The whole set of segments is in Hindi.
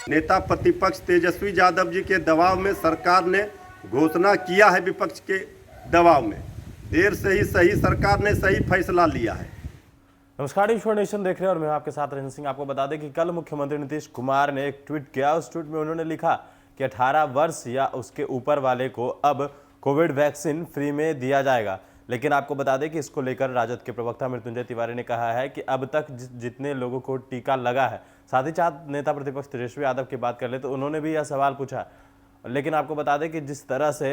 नेता प्रतिपक्ष तेजस्वी यादव जी के दबाव में सरकार ने घोषणा किया है, विपक्ष के दबाव में देर से ही सही सरकार ने सही फैसला लिया है। नमस्कार, ईश्वर नेशन देख रहे हैं और मैं आपके साथ रंजन सिंह। आपको बता दें कि कल मुख्यमंत्री नीतीश कुमार ने एक ट्वीट किया। उस ट्वीट में उन्होंने लिखा कि 18 वर्ष या उसके ऊपर वाले को अब कोविड वैक्सीन फ्री में दिया जाएगा। लेकिन आपको बता दें कि इसको लेकर राजद के प्रवक्ता मृत्युंजय तिवारी ने कहा है कि अब तक जितने लोगों को टीका लगा है, साथ ही साथ नेता प्रतिपक्ष तेजस्वी यादव की बात कर ले तो उन्होंने भी यह सवाल पूछा। लेकिन आपको बता दें कि जिस तरह से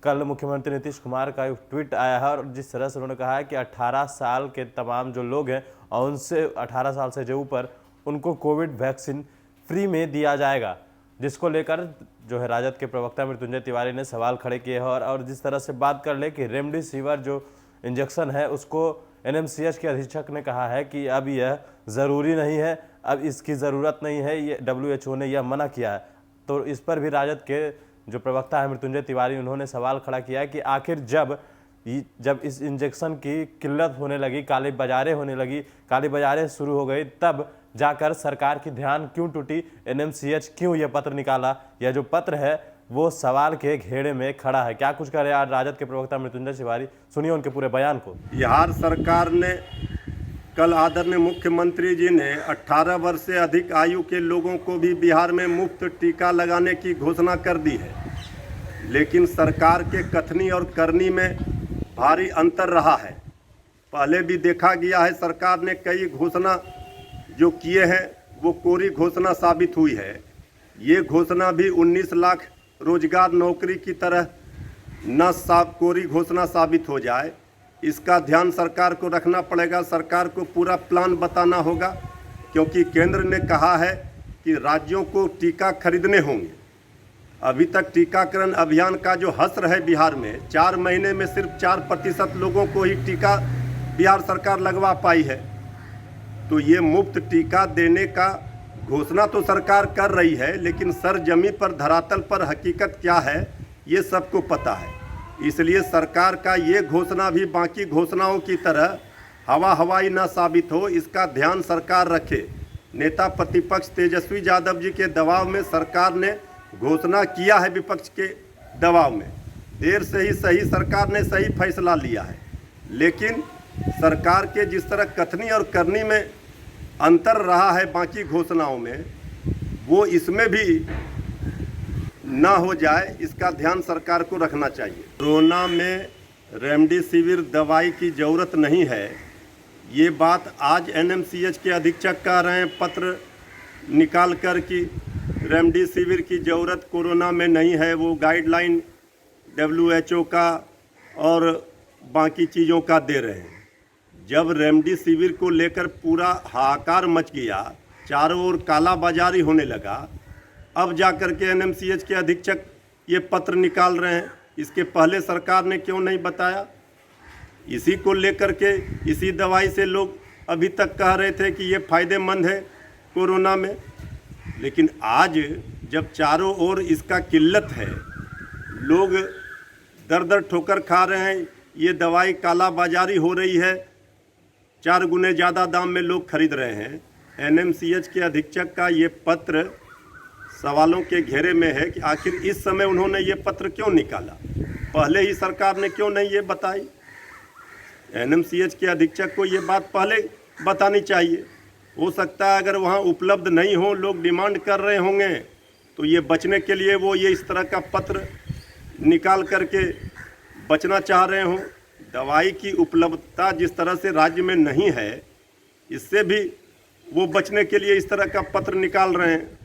कल मुख्यमंत्री नीतीश कुमार का एक ट्वीट आया है और जिस तरह से उन्होंने कहा है कि 18 साल के तमाम जो लोग हैं और उनसे 18 साल से जो ऊपर उनको कोविड वैक्सीन फ्री में दिया जाएगा, जिसको लेकर जो है राजद के प्रवक्ता मृत्युंजय तिवारी ने सवाल खड़े किए हैं। और जिस तरह से बात कर ले कि रेमडेसिविर जो इंजेक्शन है उसको एनएमसीएच के अधीक्षक ने कहा है कि अब यह ज़रूरी नहीं है, अब इसकी ज़रूरत नहीं है, ये WHO ने यह मना किया है। तो इस पर भी राजद के जो प्रवक्ता है मृत्युंजय तिवारी, उन्होंने सवाल खड़ा किया है कि आखिर जब इस इंजेक्शन की किल्लत होने लगी, काली बाजारें होने लगी, काली बाजारें शुरू हो गई, तब जाकर सरकार की ध्यान क्यों टूटी, एनएमसीएच क्यों यह पत्र निकाला। यह जो पत्र है वो सवाल के घेरे में खड़ा है। क्या कुछ करे आज राजद के प्रवक्ता मृत्युंजय तिवारी, सुनिए उनके पूरे बयान को। बिहार सरकार ने कल आदरणीय मुख्यमंत्री जी ने 18 वर्ष से अधिक आयु के लोगों को भी बिहार में मुफ्त टीका लगाने की घोषणा कर दी है। लेकिन सरकार के कथनी और करनी में भारी अंतर रहा है। पहले भी देखा गया है, सरकार ने कई घोषणा जो किए हैं वो कोरी घोषणा साबित हुई है। ये घोषणा भी 19 लाख रोजगार नौकरी की तरह न कोरी घोषणा साबित हो जाए, इसका ध्यान सरकार को रखना पड़ेगा। सरकार को पूरा प्लान बताना होगा, क्योंकि केंद्र ने कहा है कि राज्यों को टीका खरीदने होंगे। अभी तक टीकाकरण अभियान का जो हस्र है बिहार में, 4 महीने में सिर्फ 4% लोगों को ही टीका बिहार सरकार लगवा पाई है। तो ये मुफ्त टीका देने का घोषणा तो सरकार कर रही है, लेकिन सरजमी पर, धरातल पर हकीकत क्या है ये सबको पता है। इसलिए सरकार का ये घोषणा भी बाकी घोषणाओं की तरह हवाई ना साबित हो, इसका ध्यान सरकार रखे। नेता प्रतिपक्ष तेजस्वी यादव जी के दबाव में सरकार ने घोषणा किया है, विपक्ष के दबाव में देर से ही सही सरकार ने सही फैसला लिया है। लेकिन सरकार के जिस तरह कथनी और करनी में अंतर रहा है बाकी घोषणाओं में, वो इसमें भी ना हो जाए, इसका ध्यान सरकार को रखना चाहिए। कोरोना में रेमडेसिविर दवाई की ज़रूरत नहीं है, ये बात आज एनएमसीएच के अधीक्षक कह रहे हैं पत्र निकाल कर कि रेमडेसिविर की ज़रूरत कोरोना में नहीं है। वो गाइडलाइन WHO का और बाकी चीज़ों का दे रहे हैं। जब रेमडेसिविर को लेकर पूरा हाहाकार मच गया, चारों ओर काला बाजारी होने लगा, अब जाकर के एनएमसीएच के अधीक्षक ये पत्र निकाल रहे हैं। इसके पहले सरकार ने क्यों नहीं बताया? इसी को लेकर के, इसी दवाई से लोग अभी तक कह रहे थे कि ये फ़ायदेमंद है कोरोना में। लेकिन आज जब चारों ओर इसका किल्लत है, लोग दर दर ठोकर खा रहे हैं, ये दवाई काला बाजारी हो रही है, 4 गुने ज़्यादा दाम में लोग खरीद रहे हैं। एनएमसीएच के अधीक्षक का ये पत्र सवालों के घेरे में है कि आखिर इस समय उन्होंने ये पत्र क्यों निकाला, पहले ही सरकार ने क्यों नहीं ये बताई। एनएमसीएच के अधीक्षक को ये बात पहले बतानी चाहिए। हो सकता है अगर वहाँ उपलब्ध नहीं हो, लोग डिमांड कर रहे होंगे, तो ये बचने के लिए वो ये इस तरह का पत्र निकाल करके बचना चाह रहे हों। दवाई की उपलब्धता जिस तरह से राज्य में नहीं है, इससे भी वो बचने के लिए इस तरह का पत्र निकाल रहे हैं।